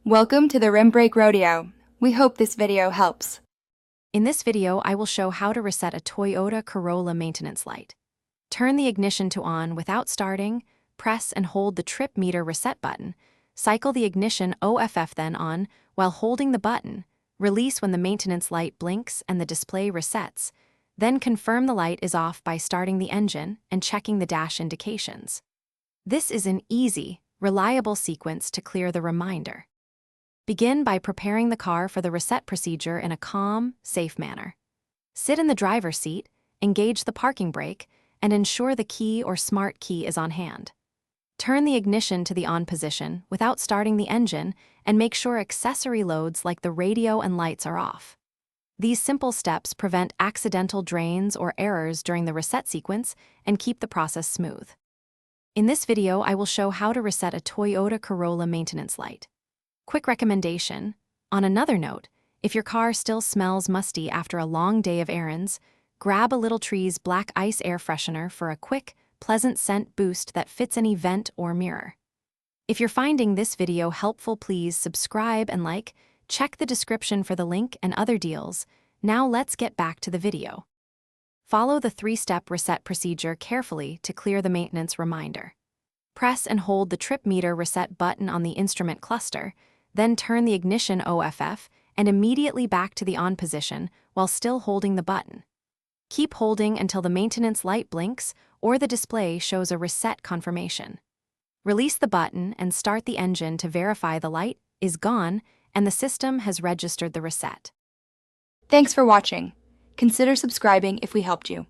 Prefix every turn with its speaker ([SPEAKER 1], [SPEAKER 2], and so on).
[SPEAKER 1] Welcome to the Rim Brake Rodeo. We hope this video helps.
[SPEAKER 2] In this video, I will show how to reset a Toyota Corolla maintenance light. Turn the ignition to on without starting, press and hold the trip meter reset button, cycle the ignition OFF then on while holding the button, release when the maintenance light blinks and the display resets, then confirm the light is off by starting the engine and checking the dash indications. This is an easy, reliable sequence to clear the reminder. Begin by preparing the car for the reset procedure in a calm, safe manner. Sit in the driver's seat, engage the parking brake, and ensure the key or smart key is on hand. Turn the ignition to the on position without starting the engine and make sure accessory loads like the radio and lights are off. These simple steps prevent accidental drains or errors during the reset sequence and keep the process smooth. In this video, I will show how to reset a Toyota Corolla maintenance light. Quick recommendation: on another note, if your car still smells musty after a long day of errands, grab a Little Tree's Black Ice air freshener for a quick, pleasant scent boost that fits any vent or mirror. If you're finding this video helpful, please subscribe and like. Check the description for the link and other deals. Now let's get back to the video. Follow the 3-step reset procedure carefully to clear the maintenance reminder. Press and hold the trip meter reset button on the instrument cluster, then turn the ignition OFF and immediately back to the on position while still holding the button. Keep holding until the maintenance light blinks or the display shows a reset confirmation. Release the button and start the engine to verify the light is gone and the system has registered the reset.
[SPEAKER 1] Thanks for watching. Consider subscribing if we helped you.